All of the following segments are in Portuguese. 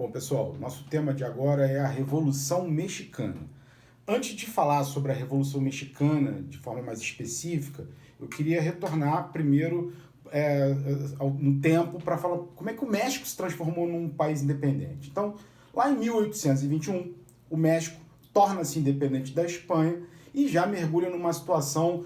Bom, pessoal, nosso tema de agora é a Revolução Mexicana. Antes de falar sobre a Revolução Mexicana de forma mais específica, eu queria retornar primeiro no tempo para falar como é que o México se transformou num país independente. Então, lá em 1821, o México torna-se independente da Espanha e já mergulha numa situação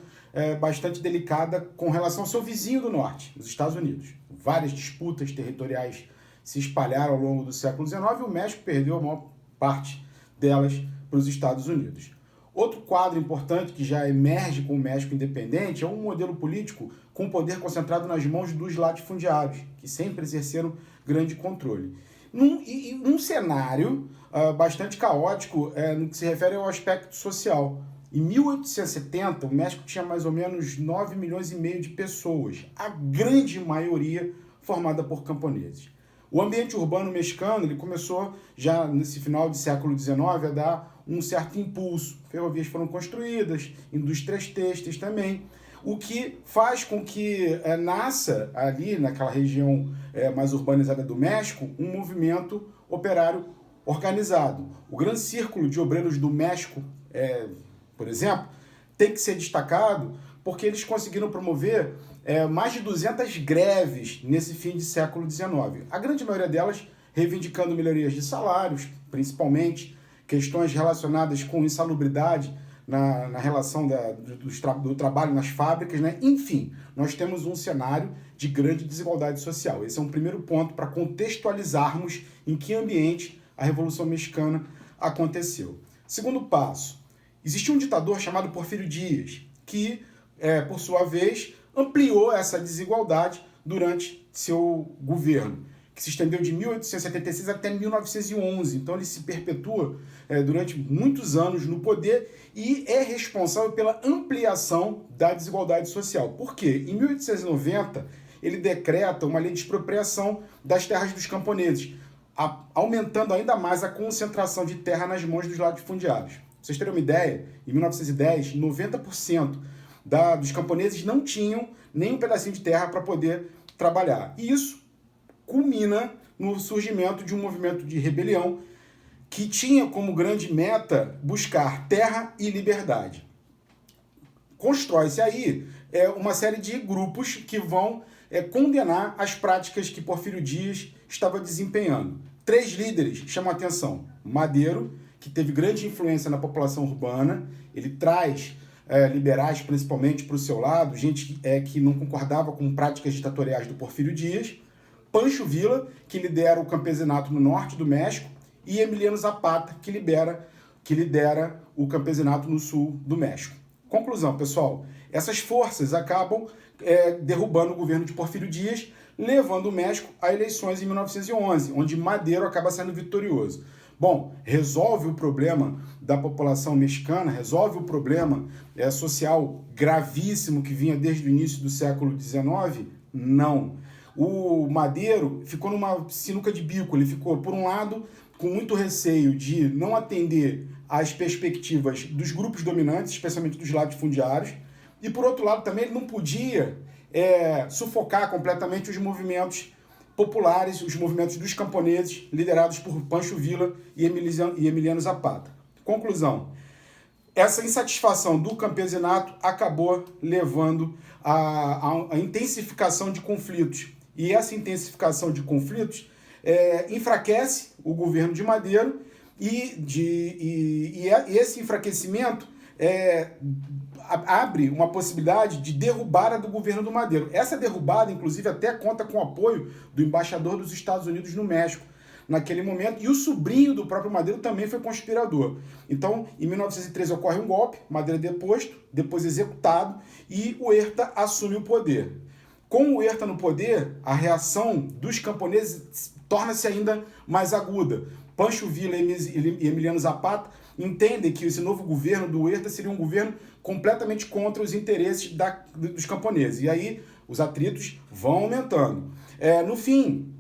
bastante delicada com relação ao seu vizinho do norte, os Estados Unidos. Várias disputas territoriais se espalharam ao longo do século XIX e o México perdeu a maior parte delas para os Estados Unidos. Outro quadro importante que já emerge com o México independente é um modelo político com poder concentrado nas mãos dos latifundiários, que sempre exerceram grande controle. Num cenário bastante caótico no que se refere ao aspecto social. Em 1870, o México tinha mais ou menos 9 milhões e meio de pessoas, a grande maioria formada por camponeses. O ambiente urbano mexicano ele começou já nesse final do século XIX a dar um certo impulso. Ferrovias foram construídas, indústrias têxteis também, o que faz com que nasça ali naquela região mais urbanizada do México um movimento operário organizado. O Grande Círculo de Obreiros do México, por exemplo, tem que ser destacado porque eles conseguiram promover mais de 200 greves nesse fim de século XIX. A grande maioria delas reivindicando melhorias de salários, principalmente questões relacionadas com insalubridade na relação do trabalho nas fábricas, né? Enfim, nós temos um cenário de grande desigualdade social. Esse é um primeiro ponto para contextualizarmos em que ambiente a Revolução Mexicana aconteceu. Segundo passo, existia um ditador chamado Porfírio Díaz, que, por sua vez, ampliou essa desigualdade durante seu governo, que se estendeu de 1876 até 1911. Então ele se perpetua durante muitos anos no poder e é responsável pela ampliação da desigualdade social. Por quê? Em 1890, ele decreta uma lei de expropriação das terras dos camponeses, aumentando ainda mais a concentração de terra nas mãos dos latifundiários. Pra vocês terem uma ideia, em 1910, 90% dos camponeses não tinham nem um pedacinho de terra para poder trabalhar. E isso culmina no surgimento de um movimento de rebelião que tinha como grande meta buscar terra e liberdade. Constrói-se aí uma série de grupos que vão condenar as práticas que Porfírio Díaz estava desempenhando. 3 líderes chamam a atenção. Madero, que teve grande influência na população urbana, ele traz liberais principalmente para o seu lado, gente que não concordava com práticas ditatoriais do Porfírio Díaz, Pancho Villa, que lidera o campesinato no norte do México, e Emiliano Zapata, que lidera o campesinato no sul do México. Conclusão, pessoal, essas forças acabam derrubando o governo de Porfírio Díaz, levando o México a eleições em 1911, onde Madero acaba sendo vitorioso. Bom, resolve o problema da população mexicana, resolve o problema social gravíssimo que vinha desde o início do século XIX? Não. O Madero ficou numa sinuca de bico, ele ficou, por um lado, com muito receio de não atender às perspectivas dos grupos dominantes, especialmente dos latifundiários, e por outro lado também ele não podia sufocar completamente os movimentos populares, os movimentos dos camponeses, liderados por Pancho Villa e Emiliano Zapata. Conclusão, essa insatisfação do campesinato acabou levando à intensificação de conflitos. E essa intensificação de conflitos enfraquece o governo de Madero e esse enfraquecimento abre uma possibilidade de derrubada do governo do Madero. Essa derrubada, inclusive, até conta com o apoio do embaixador dos Estados Unidos no México naquele momento, e o sobrinho do próprio Madero também foi conspirador. Então, em 1913 ocorre um golpe, Madero é deposto, depois executado, e o Huerta assume o poder. Com o Huerta no poder, a reação dos camponeses torna-se ainda mais aguda. Pancho Villa e Emiliano Zapata entendem que esse novo governo do Huerta seria um governo completamente contra os interesses dos camponeses. E aí os atritos vão aumentando. No fim,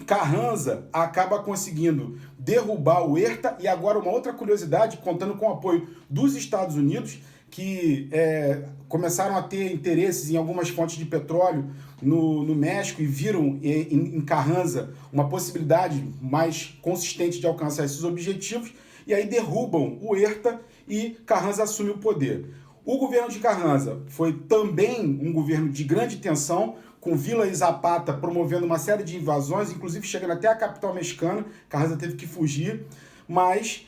Carranza acaba conseguindo derrubar o Huerta, e agora uma outra curiosidade, contando com o apoio dos Estados Unidos, que começaram a ter interesses em algumas fontes de petróleo no México e viram em Carranza uma possibilidade mais consistente de alcançar esses objetivos, e aí derrubam o Huerta e Carranza assume o poder. O governo de Carranza foi também um governo de grande tensão, com Villa e Zapata promovendo uma série de invasões, inclusive chegando até a capital mexicana. Carranza teve que fugir, mas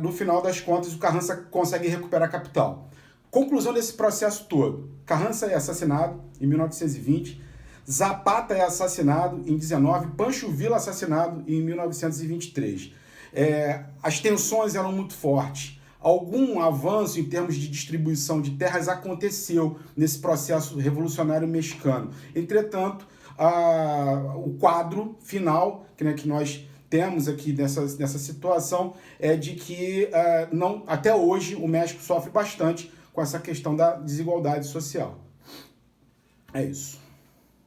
no final das contas o Carranza consegue recuperar a capital. Conclusão desse processo todo: Carranza é assassinado em 1920, Zapata é assassinado em 19, Pancho Villa assassinado em 1923. As tensões eram muito fortes. Algum avanço em termos de distribuição de terras aconteceu nesse processo revolucionário mexicano. Entretanto, o quadro final que nós temos aqui nessa situação é de que até hoje o México sofre bastante com essa questão da desigualdade social. É isso.